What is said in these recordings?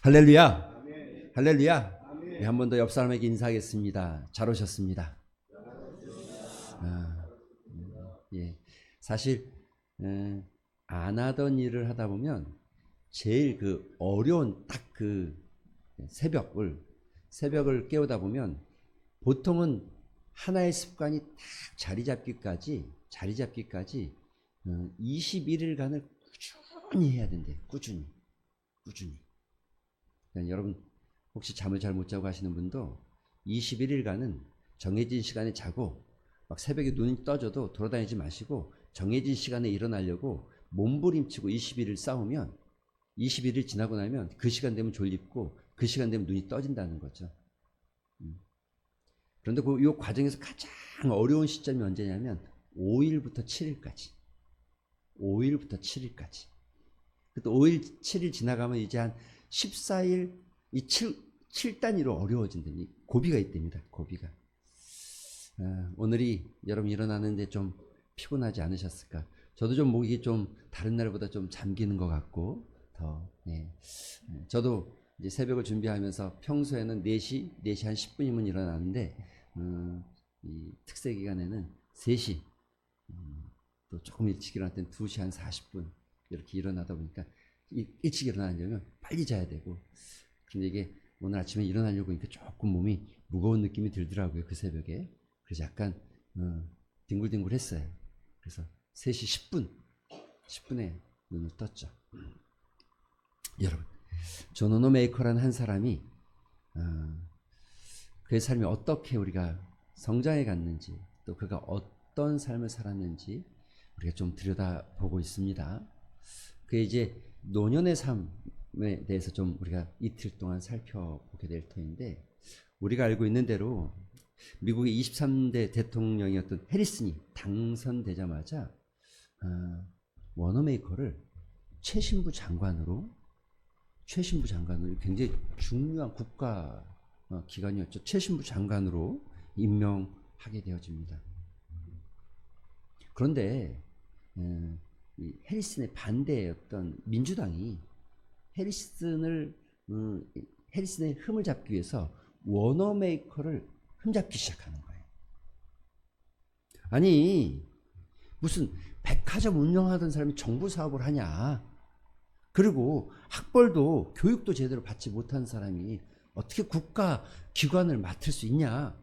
할렐루야. 할렐루야. 네, 한 번 더 옆 사람에게 인사하겠습니다. 잘 오셨습니다. 아, 예. 사실 안 하던 일을 하다 보면 제일 그 어려운 딱 그 새벽을 깨우다 보면 보통은 하나의 습관이 딱 자리 잡기까지 21일간을 꾸준히 해야 된대. 꾸준히. 그러니까 여러분 혹시 잠을 잘 못 자고 하시는 분도 21일간은 정해진 시간에 자고 막 새벽에 눈이 떠져도 돌아다니지 마시고 정해진 시간에 일어나려고 몸부림치고 21일 싸우면 21일 지나고 나면 그 시간 되면 졸립고 그 시간 되면 눈이 떠진다는 거죠. 그런데 이 과정에서 가장 어려운 시점이 언제냐면 5일부터 7일까지. 5일부터 7일까지. 또 5일, 7일 지나가면 이제 한 14일, 이 7 단위로 어려워진다. 이 고비가 있답니다. 고비가. 오늘이 여러분 일어나는데 좀 피곤하지 않으셨을까? 저도 좀 목이 좀 다른 날보다 좀 잠기는 것 같고, 저도 이제 새벽을 준비하면서 평소에는 4시 한 10분이면 일어나는데, 이 특세 기간에는 3시, 또 조금 일찍 일어날 땐 2시 한 40분, 이렇게 일어나다 보니까 일찍 일어나려면 빨리 자야 되고, 근데 이게 오늘 아침에 일어나려고 하니까 조금 몸이 무거운 느낌이 들더라고요. 그 새벽에. 그래서 약간 뒹굴뒹굴 했어요. 그래서 3시 10분에 눈을 떴죠. 여러분, 존 오노메이커라는 한 사람이 그의 삶이 어떻게 우리가 성장해 갔는지, 또 그가 어떤 삶을 살았는지 우리가 좀 들여다보고 있습니다. 그의 이제 노년의 삶에 대해서 좀 우리가 이틀 동안 살펴보게 될 터인데, 우리가 알고 있는 대로 미국의 23대 대통령이었던 해리슨이 당선되자마자 워너메이커를 최신부 장관으로 굉장히 중요한 국가 기관이었죠. 최신부 장관으로 임명하게 되어집니다. 그런데 이 해리슨의 반대였던 민주당이 해리슨의 흠을 잡기 위해서 워너메이커를 흠잡기 시작하는 거예요. 아니, 무슨 백화점 운영하던 사람이 정부 사업을 하냐? 그리고 학벌도 교육도 제대로 받지 못한 사람이 어떻게 국가 기관을 맡을 수 있냐?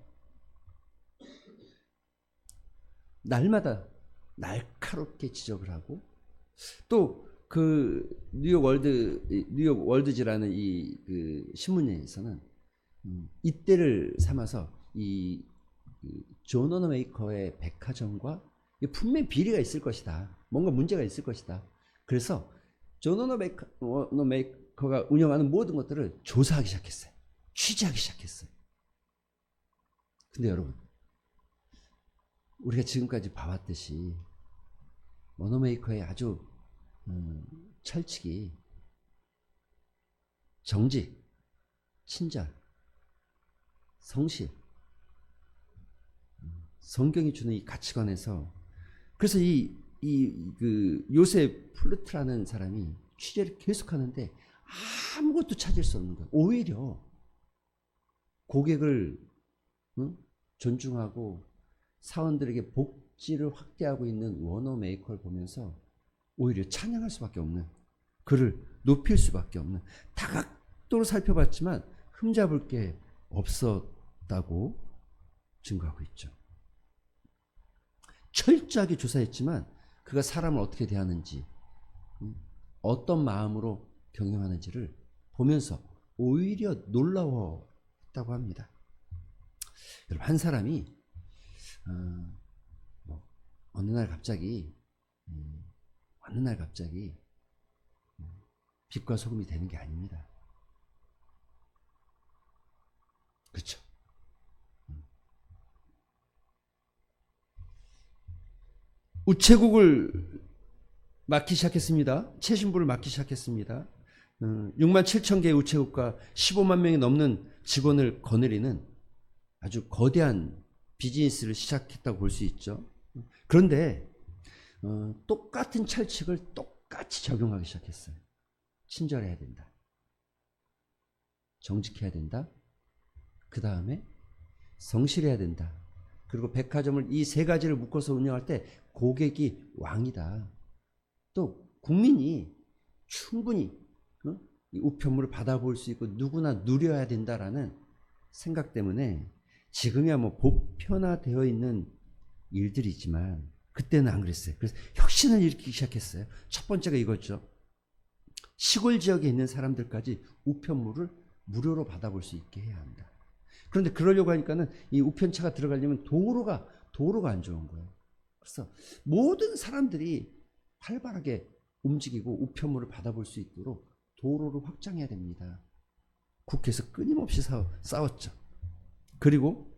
날마다 날카롭게 지적을 하고, 또 그 뉴욕 월드지라는 이 그 신문에서는 이때를 삼아서 존 오노메이커의 백화점과 분명히 비리가 있을 것이다. 뭔가 문제가 있을 것이다. 그래서 존 오노메이커가 운영하는 모든 것들을 조사하기 시작했어요. 취재하기 시작했어요. 근데 여러분, 우리가 지금까지 봐왔듯이 오노메이커의 아주 철칙이 정직, 친절, 성실, 성경이 주는 이 가치관에서, 그래서 그 요셉 플루트라는 사람이 취재를 계속하는데 아무것도 찾을 수 없는 거예요. 오히려 고객을 존중하고 사원들에게 복지를 확대하고 있는 워너메이커를 보면서 오히려 찬양할 수밖에 없는, 그를 높일 수밖에 없는, 다각도로 살펴봤지만 흠잡을 게 없었다고 증거하고 있죠. 철저하게 조사했지만 그가 사람을 어떻게 대하는지, 어떤 마음으로 경영하는지를 보면서 오히려 놀라웠다고 합니다. 여러분, 한 사람이 어느 날 갑자기 빛과 소금이 되는 게 아닙니다. 그렇죠? 우체국을 맡기 시작했습니다. 최신부를 맡기 시작했습니다. 6만 7천 개의 우체국과 15만 명이 넘는 직원을 거느리는 아주 거대한 비즈니스를 시작했다고 볼 수 있죠. 그런데 똑같은 철칙을 똑같이 적용하기 시작했어요. 친절해야 된다. 정직해야 된다. 그 다음에 성실해야 된다. 그리고 백화점을 이 세 가지를 묶어서 운영할 때 고객이 왕이다. 또 국민이 충분히 이 우편물을 받아볼 수 있고 누구나 누려야 된다라는 생각 때문에 지금이야 뭐 보편화되어 있는 일들이지만 그때는 안 그랬어요. 그래서 혁신을 일으키기 시작했어요. 첫 번째가 이거죠. 시골 지역에 있는 사람들까지 우편물을 무료로 받아볼 수 있게 해야 한다. 그런데 그러려고 하니까는 이 우편차가 들어가려면 도로가 안 좋은 거예요. 그래서 모든 사람들이 활발하게 움직이고 우편물을 받아볼 수 있도록 도로를 확장해야 됩니다. 국회에서 끊임없이 싸웠죠. 그리고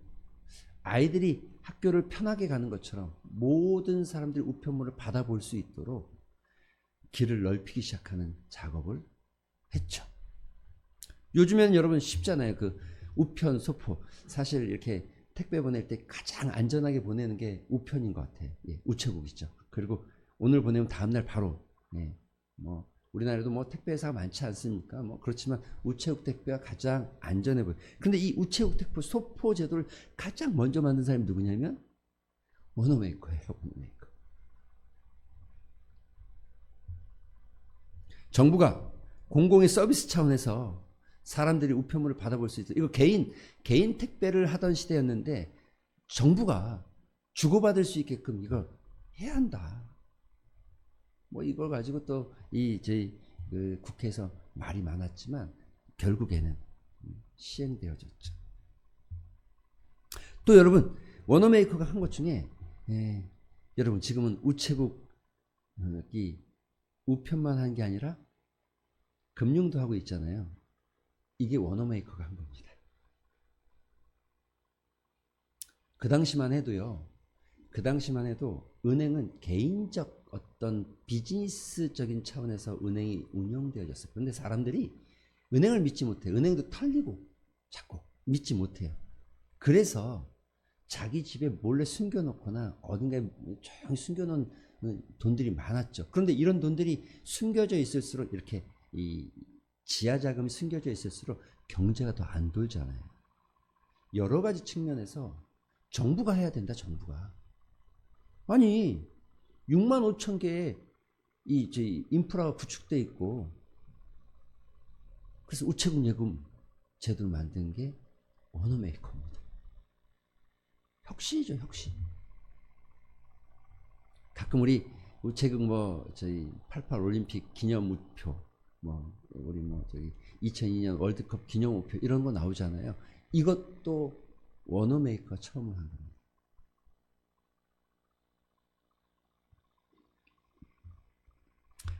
아이들이 학교를 편하게 가는 것처럼 모든 사람들이 우편물을 받아볼 수 있도록 길을 넓히기 시작하는 작업을 했죠. 요즘에는 여러분 쉽잖아요. 그 우편, 소포. 사실 이렇게 택배 보낼 때 가장 안전하게 보내는 게 우편인 것 같아요. 예, 우체국이죠. 그리고 오늘 보내면 다음날 바로, 예, 뭐 우리나라에도 뭐 택배 회사가 많지 않습니까? 뭐 그렇지만 우체국 택배가 가장 안전해 보여요. 근데 이 우체국 택배 소포 제도를 가장 먼저 만든 사람이 누구냐면 워너메이커예요. 워너메이커. 정부가 공공의 서비스 차원에서 사람들이 우편물을 받아볼 수 있어요. 이거 개인 택배를 하던 시대였는데 정부가 주고받을 수 있게끔 이걸 해야 한다. 뭐 이걸 가지고 또 저희 국회에서 말이 많았지만 결국에는 시행되어졌죠. 또 여러분 워너메이커가 한 것 중에 여러분 지금은 우체국이 우편만 한 게 아니라 금융도 하고 있잖아요. 이게 워너메이커가 한 겁니다. 그 당시만 해도 은행은 개인적 어떤 비즈니스적인 차원에서 은행이 운영되어졌어요. 그런데 사람들이 은행을 믿지 못해요. 은행도 털리고 자꾸 믿지 못해요. 그래서 자기 집에 몰래 숨겨놓거나 어딘가에 조용히 숨겨놓은 돈들이 많았죠. 그런데 이런 돈들이 숨겨져 있을수록 이렇게 이 지하 자금이 숨겨져 있을수록 경제가 더 안 돌잖아요. 여러 가지 측면에서 정부가 해야 된다. 정부가. 아니 6만 5천 개의 이 인프라가 구축돼 있고 그래서 우체국 예금 제도를 만든 게 워너메이커입니다. 혁신이죠, 혁신. 가끔 우리 우체국 저희 88 올림픽 기념 우표 우리 저기 2002년 월드컵 기념 우표 이런 거 나오잖아요. 이것도 워너메이커가 처음 한 겁니다.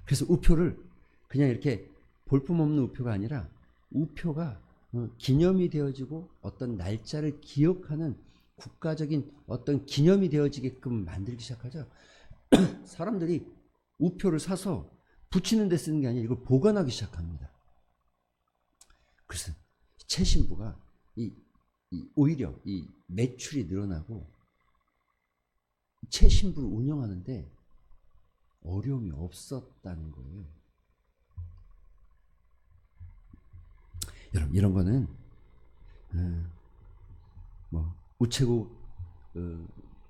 그래서 우표를 그냥 이렇게 볼품없는 우표가 아니라 우표가 기념이 되어지고 어떤 날짜를 기억하는 국가적인 어떤 기념이 되어지게끔 만들기 시작하죠. 사람들이 우표를 사서 붙이는 데 쓰는 게 아니라 이걸 보관하기 시작합니다. 그래서 최신부가 오히려 이 매출이 늘어나고 최신부를 운영하는데 어려움이 없었다는 거예요. 여러분 이런 거는 우체국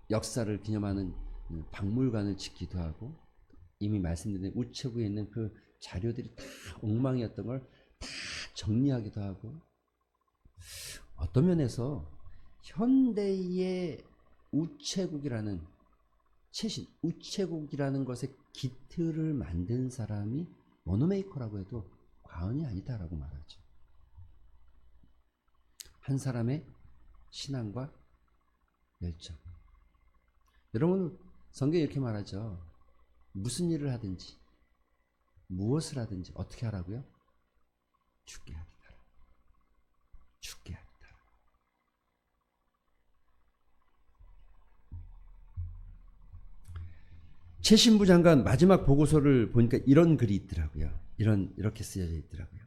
역사를 기념하는 박물관을 짓기도 하고 이미 말씀드린 우체국에 있는 그 자료들이 다 엉망이었던 걸 다 정리하기도 하고 어떤 면에서 현대의 우체국이라는 최신 우체국이라는 것의 기틀을 만든 사람이 워너메이커라고 해도 과언이 아니다라고 말하죠. 한 사람의 신앙과 열정. 여러분 성경이 이렇게 말하죠. 무슨 일을 하든지 무엇을 하든지 어떻게 하라고요? 죽게 하기 따라. 죽게 하기 따라. 최신부 장관 마지막 보고서를 보니까 이런 글이 있더라고요. 이렇게 쓰여져 있더라고요.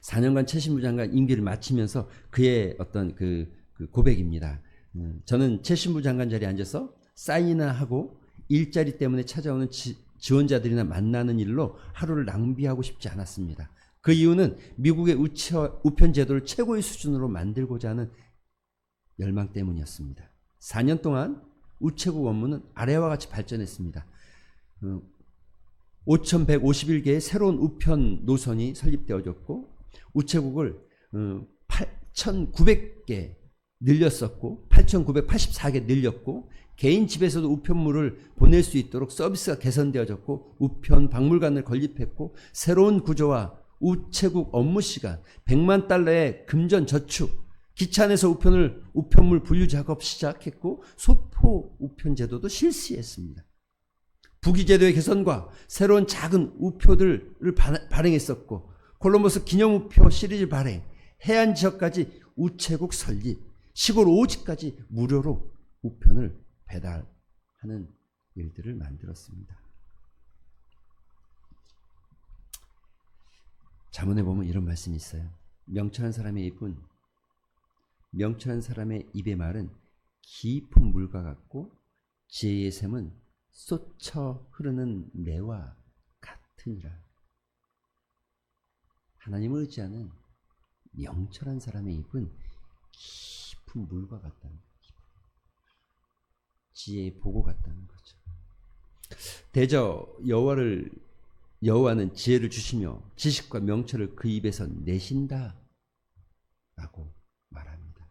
4년간 최신부 장관 임기를 마치면서 그의 어떤 그 고백입니다. 저는 최신부 장관 자리에 앉아서 사인이나 하고 일자리 때문에 찾아오는 지원자들이나 만나는 일로 하루를 낭비하고 싶지 않았습니다. 그 이유는 미국의 우편 제도를 최고의 수준으로 만들고자 하는 열망 때문이었습니다. 4년 동안 우체국 업무는 아래와 같이 발전했습니다. 5,151개의 새로운 우편 노선이 설립되어졌고 우체국을 8,900개 늘렸었고 8,984개 늘렸고 개인 집에서도 우편물을 보낼 수 있도록 서비스가 개선되어졌고 우편 박물관을 건립했고 새로운 구조와 우체국 업무 시간 100만 달러의 금전 저축 기차 안에서 우편물 분류 작업 시작했고 소포 우편 제도도 실시했습니다. 부기제도의 개선과 새로운 작은 우표들을 발행했었고 콜럼버스 기념우표 시리즈 발행, 해안 지역까지 우체국 설립, 시골 오지까지 무료로 우편을 배달하는 일들을 만들었습니다. 잠언에 보면 이런 말씀이 있어요. 명철한 사람의 입의 말은 깊은 물과 같고 지혜의 샘은 쏟쳐 흐르는 매와 같으니라. 하나님을 의지하는 명철한 사람의 입은 깊은 물과 같다는 거죠. 지혜의 보고 같다는 거죠. 대저 여호와는 지혜를 주시며 지식과 명철을 그 입에서 내신다 라고 말합니다.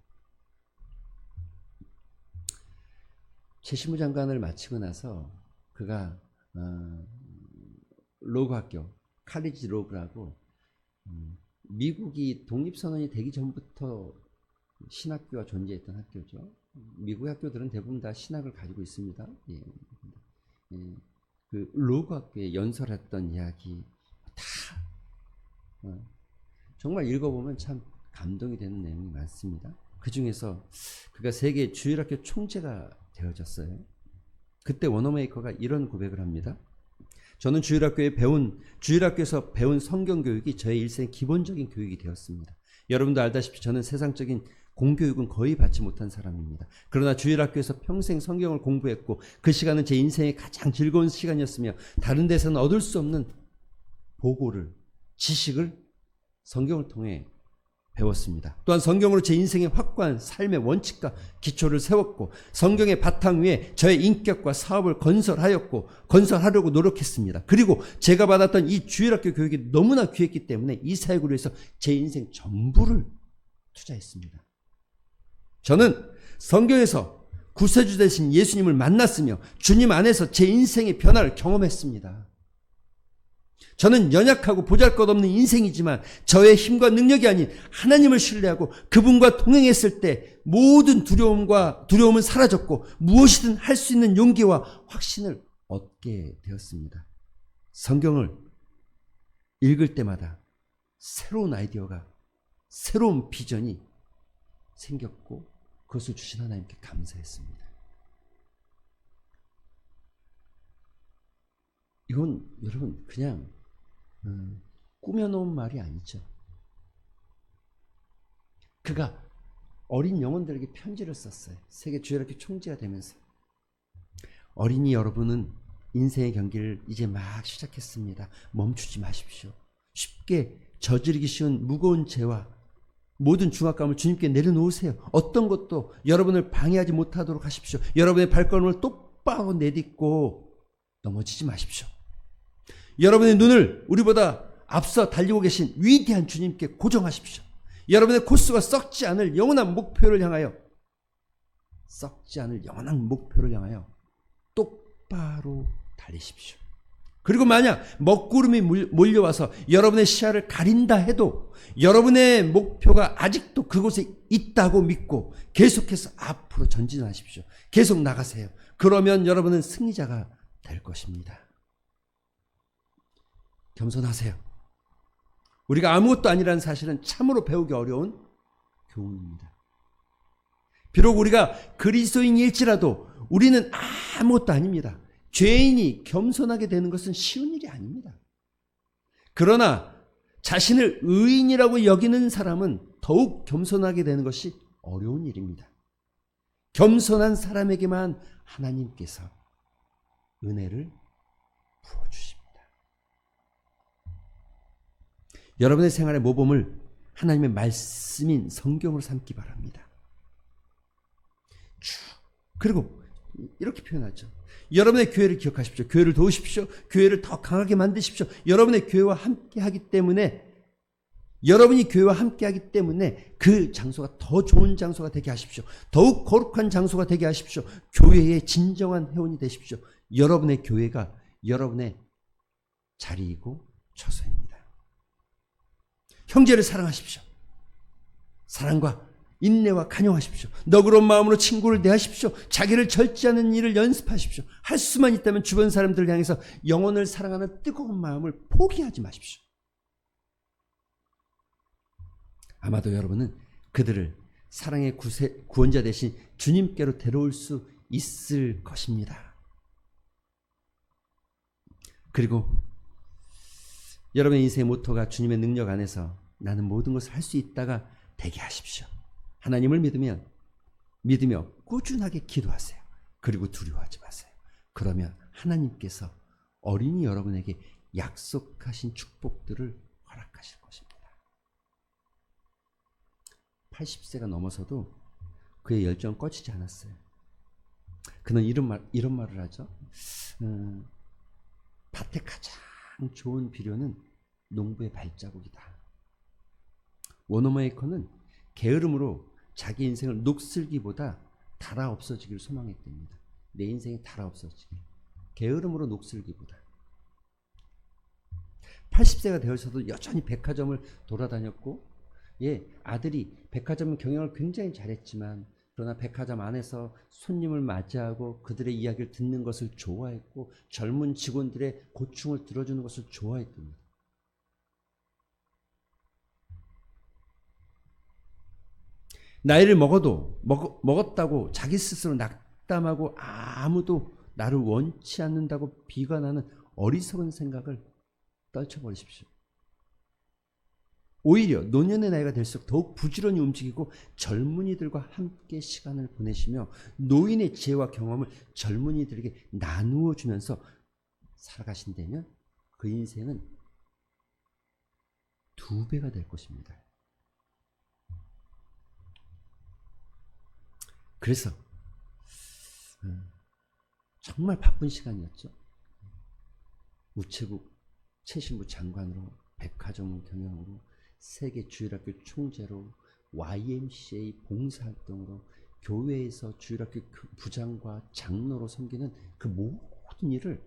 최신무 장관을 마치고 나서 그가 로그 학교, 칼리지 로그라고 미국이 독립선언이 되기 전부터 신학교가 존재했던 학교죠. 미국 학교들은 대부분 다 신학을 가지고 있습니다. 그 로그 학교에 연설했던 이야기 다 정말 읽어보면 참 감동이 되는 내용이 많습니다. 그 중에서 그가 세계 주일학교 총재가 되어졌어요. 그때 워너메이커가 이런 고백을 합니다. 저는 주일학교에서 배운 성경 교육이 저의 일생의 기본적인 교육이 되었습니다. 여러분도 알다시피 저는 세상적인 공교육은 거의 받지 못한 사람입니다. 그러나 주일학교에서 평생 성경을 공부했고 그 시간은 제 인생의 가장 즐거운 시간이었으며 다른 데서는 얻을 수 없는 보고를, 지식을 성경을 통해 배웠습니다. 또한 성경으로 제 인생의 확고한 삶의 원칙과 기초를 세웠고 성경의 바탕 위에 저의 인격과 사업을 건설하려고 노력했습니다. 그리고 제가 받았던 이 주일학교 교육이 너무나 귀했기 때문에 이 사역을 위해서 제 인생 전부를 투자했습니다. 저는 성경에서 구세주 되신 예수님을 만났으며 주님 안에서 제 인생의 변화를 경험했습니다. 저는 연약하고 보잘것없는 인생이지만 저의 힘과 능력이 아닌 하나님을 신뢰하고 그분과 동행했을 때 모든 두려움은 사라졌고 무엇이든 할 수 있는 용기와 확신을 얻게 되었습니다. 성경을 읽을 때마다 새로운 아이디어가, 새로운 비전이 생겼고 그것을 주신 하나님께 감사했습니다. 이건 여러분 그냥 꾸며놓은 말이 아니죠. 그가 어린 영혼들에게 편지를 썼어요. 세계 주일학교 총재가 되면서. 어린이 여러분은 인생의 경기를 이제 막 시작했습니다. 멈추지 마십시오. 쉽게 저지르기 쉬운 무거운 죄와 모든 중압감을 주님께 내려놓으세요. 어떤 것도 여러분을 방해하지 못하도록 하십시오. 여러분의 발걸음을 똑바로 내딛고 넘어지지 마십시오. 여러분의 눈을 우리보다 앞서 달리고 계신 위대한 주님께 고정하십시오. 여러분의 코스가 썩지 않을 영원한 목표를 향하여 똑바로 달리십시오. 그리고 만약 먹구름이 몰려와서 여러분의 시야를 가린다 해도 여러분의 목표가 아직도 그곳에 있다고 믿고 계속해서 앞으로 전진하십시오. 계속 나가세요. 그러면 여러분은 승리자가 될 것입니다. 겸손하세요. 우리가 아무것도 아니라는 사실은 참으로 배우기 어려운 교훈입니다. 비록 우리가 그리스도인일지라도 우리는 아무것도 아닙니다. 죄인이 겸손하게 되는 것은 쉬운 일이 아닙니다. 그러나 자신을 의인이라고 여기는 사람은 더욱 겸손하게 되는 것이 어려운 일입니다. 겸손한 사람에게만 하나님께서 은혜를 부어주십니다. 여러분의 생활의 모범을 하나님의 말씀인 성경으로 삼기 바랍니다. 그리고 이렇게 표현하죠. 여러분의 교회를 기억하십시오. 교회를 도우십시오. 교회를 더 강하게 만드십시오. 여러분의 교회와 함께하기 때문에, 여러분이 교회와 함께하기 때문에 그 장소가 더 좋은 장소가 되게 하십시오. 더욱 거룩한 장소가 되게 하십시오. 교회의 진정한 회원이 되십시오. 여러분의 교회가 여러분의 자리이고 처소입니다. 형제를 사랑하십시오. 사랑과 인내와 간용하십시오. 너그러운 마음으로 친구를 대하십시오. 자기를 절제하는 일을 연습하십시오. 할 수만 있다면 주변 사람들을 향해서 영혼을 사랑하는 뜨거운 마음을 포기하지 마십시오. 아마도 여러분은 그들을 사랑의 구원자 대신 주님께로 데려올 수 있을 것입니다. 그리고 여러분의 인생의 모토가 주님의 능력 안에서 나는 모든 것을 할 수 있다가 되게 하십시오. 하나님을 믿으며 꾸준하게 기도하세요. 그리고 두려워하지 마세요. 그러면 하나님께서 어린이 여러분에게 약속하신 축복들을 허락하실 것입니다. 80세가 넘어서도 그의 열정은 꺼지지 않았어요. 그는 이런 말을 하죠. 밭에 가장 좋은 비료는 농부의 발자국이다. 워너메이커는 게으름으로 자기 인생을 녹슬기보다 달아 없어지기를 소망했답니다. 내 인생이 달아 없어지길. 게으름으로 녹슬기보다. 80세가 되어서도 여전히 백화점을 돌아다녔고, 아들이 백화점 경영을 굉장히 잘했지만, 그러나 백화점 안에서 손님을 맞이하고 그들의 이야기를 듣는 것을 좋아했고, 젊은 직원들의 고충을 들어주는 것을 좋아했답니다. 나이를 먹었다고 자기 스스로 낙담하고 아무도 나를 원치 않는다고 비관하는 어리석은 생각을 떨쳐버리십시오. 오히려 노년의 나이가 될수록 더욱 부지런히 움직이고 젊은이들과 함께 시간을 보내시며 노인의 지혜와 경험을 젊은이들에게 나누어 주면서 살아가신다면 그 인생은 2배가 될 것입니다. 그래서 정말 바쁜 시간이었죠. 우체국 최신부 장관으로, 백화점 경영으로, 세계 주일학교 총재로, YMCA 봉사활동으로, 교회에서 주일학교 부장과 장로로 섬기는 그 모든 일을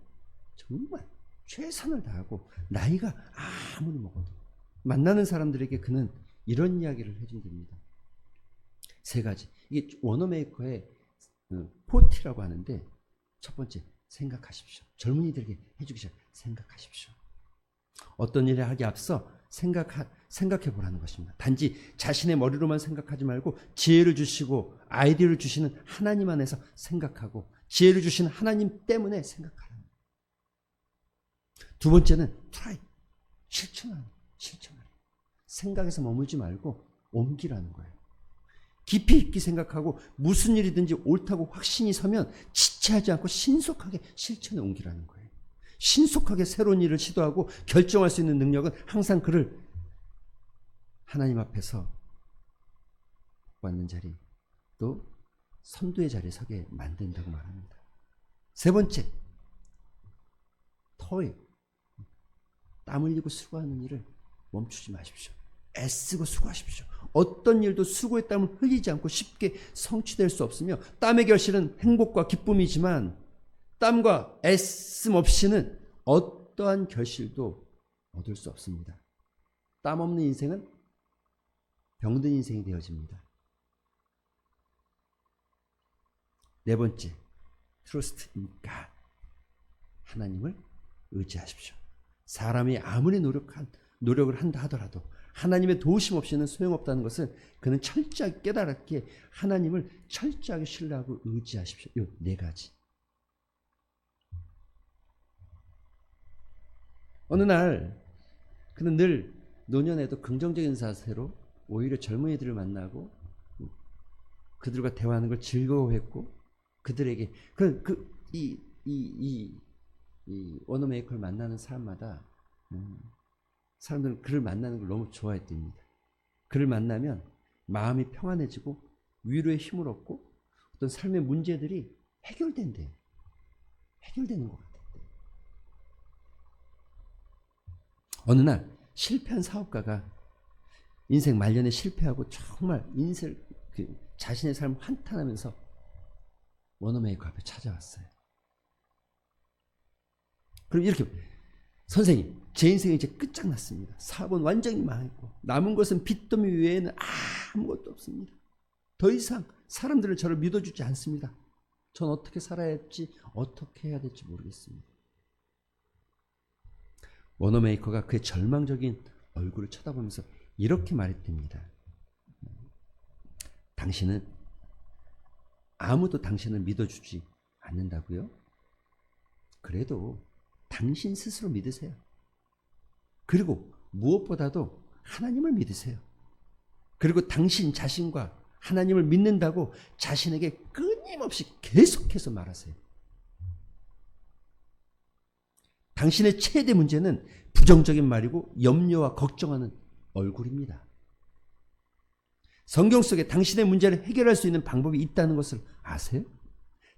정말 최선을 다하고 나이가 아무리 먹어도 만나는 사람들에게 그는 이런 이야기를 해준답니다. 3가지. 이게 워너메이커의 포티라고 하는데, 첫 번째, 생각하십시오. 젊은이들에게 해주기 시작. 생각하십시오. 어떤 일을 하기 앞서 생각해 보라는 것입니다. 단지 자신의 머리로만 생각하지 말고 지혜를 주시고 아이디어를 주시는 하나님 안에서 생각하고 지혜를 주시는 하나님 때문에 생각하라는 거예요. 2번째는 try. 실천하는. 생각에서 머물지 말고 옮기라는 거예요. 깊이 있게 생각하고 무슨 일이든지 옳다고 확신이 서면 지체하지 않고 신속하게 실천에 옮기라는 거예요. 신속하게 새로운 일을 시도하고 결정할 수 있는 능력은 항상 그를 하나님 앞에서 받는 자리, 또 선두의 자리에 서게 만든다고 말합니다. 3번째, 토일. 땀 흘리고 수고하는 일을 멈추지 마십시오. 애쓰고 수고하십시오. 어떤 일도 수고의 땀을 흘리지 않고 쉽게 성취될 수 없으며, 땀의 결실은 행복과 기쁨이지만 땀과 애씀 없이는 어떠한 결실도 얻을 수 없습니다. 땀 없는 인생은 병든 인생이 되어집니다. 4번째, trust in God. 하나님을 의지하십시오. 사람이 아무리 노력을 한다 하더라도 하나님의 도우심 없이는 소용없다는 것을 그는 철저하게 깨달았기에 하나님을 철저하게 신뢰하고 의지하십시오. 이 4가지. 어느 날 그는 늘 노년에도 긍정적인 자세로 오히려 젊은이들을 만나고 그들과 대화하는 걸 즐거워했고, 그들에게 이 워너메이커를 만나는 사람마다 사람들은 그를 만나는 걸 너무 좋아했답니다. 그를 만나면 마음이 평안해지고 위로의 힘을 얻고 어떤 삶의 문제들이 해결된대요. 해결되는 것 같았대요. 어느 날 실패한 사업가가 인생 말년에 실패하고 정말 자신의 삶을 한탄하면서 워너메이커 앞에 찾아왔어요. 그럼 이렇게, 선생님, 제 인생이 이제 끝장났습니다. 사업은 완전히 망했고 남은 것은 빚더미 외에는 아무것도 없습니다. 더 이상 사람들은 저를 믿어주지 않습니다. 전 어떻게 살아야 할지, 어떻게 해야 될지 모르겠습니다. 워너메이커가 그의 절망적인 얼굴을 쳐다보면서 이렇게 말했답니다. 당신은 아무도 당신을 믿어주지 않는다고요? 그래도 당신 스스로 믿으세요. 그리고 무엇보다도 하나님을 믿으세요. 그리고 당신 자신과 하나님을 믿는다고 자신에게 끊임없이 계속해서 말하세요. 당신의 최대 문제는 부정적인 말이고 염려와 걱정하는 얼굴입니다. 성경 속에 당신의 문제를 해결할 수 있는 방법이 있다는 것을 아세요?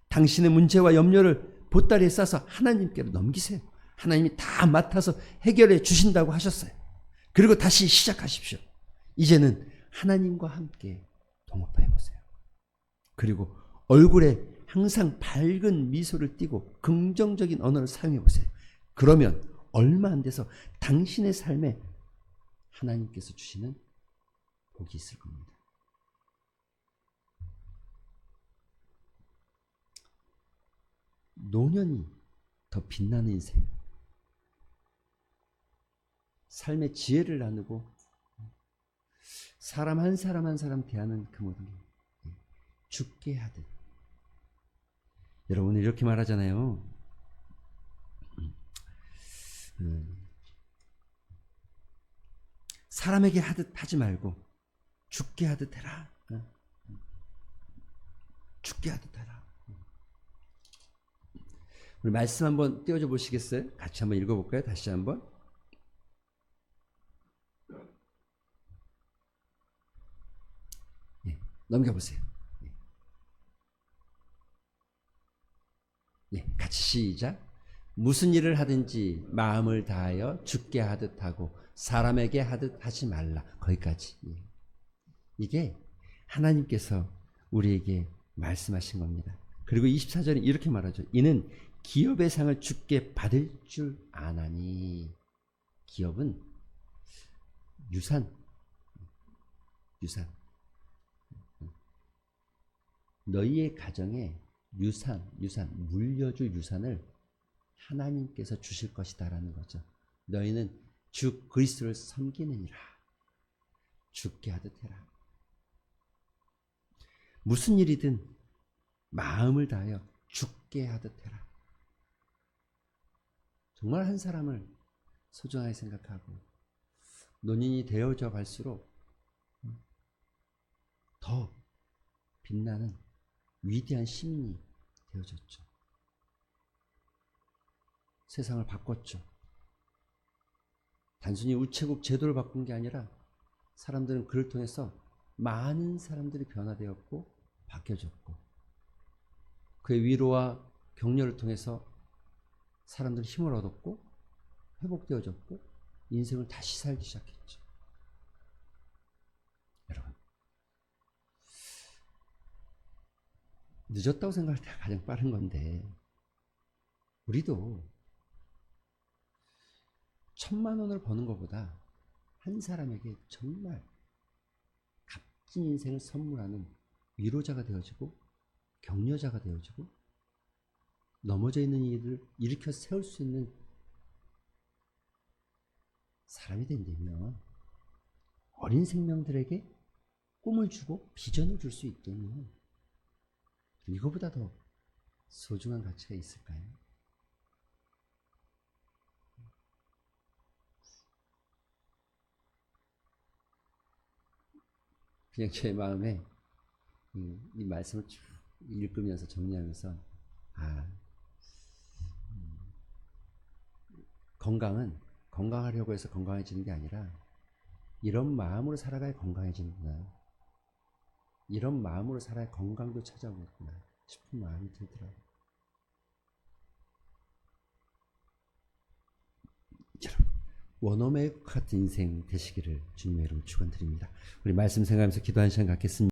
당신의 문제와 염려를 보따리에 싸서 하나님께로 넘기세요. 하나님이 다 맡아서 해결해 주신다고 하셨어요. 그리고 다시 시작하십시오. 이제는 하나님과 함께 동업해 보세요. 그리고 얼굴에 항상 밝은 미소를 띠고 긍정적인 언어를 사용해 보세요. 그러면 얼마 안 돼서 당신의 삶에 하나님께서 주시는 복이 있을 겁니다. 노년이 더 빛나는 인생, 삶의 지혜를 나누고 사람 한 사람 한 사람 대하는 그 모든 게 죽게 하듯. 여러분은 이렇게 말하잖아요. 사람에게 하듯 하지 말고 죽게 하듯 해라. 죽게 하듯 해라. 우리 말씀 한번 띄워줘 보시겠어요? 같이 한번 읽어볼까요? 다시 한번. 네, 넘겨보세요. 네, 같이 시작. 무슨 일을 하든지 마음을 다하여 죽게 하듯 하고 사람에게 하듯 하지 말라. 거기까지. 이게 하나님께서 우리에게 말씀하신 겁니다. 그리고 24절에 이렇게 말하죠. 이는 기업의 상을 주께 받을 줄 아나니. 기업은 유산. 너희의 가정에 유산, 물려줄 유산을 하나님께서 주실 것이다라는 거죠. 너희는 주 그리스도를 섬기느니라. 죽게 하듯 해라. 무슨 일이든 마음을 다하여 죽게 하듯 해라. 정말 한 사람을 소중하게 생각하고 노년이 되어져 갈수록 더 빛나는 위대한 시민이 되어졌죠. 세상을 바꿨죠. 단순히 우체국 제도를 바꾼 게 아니라 사람들은 그를 통해서 많은 사람들이 변화되었고 바뀌어졌고, 그의 위로와 격려를 통해서 사람들은 힘을 얻었고 회복되어졌고 인생을 다시 살기 시작했죠. 여러분, 늦었다고 생각할 때가 가장 빠른 건데, 우리도 1,000만 원을 버는 것보다 한 사람에게 정말 값진 인생을 선물하는 위로자가 되어지고 격려자가 되어지고 넘어져 있는 이들을 일으켜 세울 수 있는 사람이 된다면, 어린 생명들에게 꿈을 주고 비전을 줄 수 있다면 이거보다 더 소중한 가치가 있을까요? 그냥 제 마음에 이 말씀을 쭉 읽으면서 정리하면서 건강은 건강하려고 해서 건강해지는 게 아니라 이런 마음으로 살아가야 건강해지는구나. 이런 마음으로 살아야 건강도 찾아오겠구나 싶은 마음이 들더라고요. 여러분, 원어메이커 같은 인생 되시기를 주님의 이름으로 축원드립니다. 우리 말씀 생각하면서 기도하는 시간 갖겠습니다.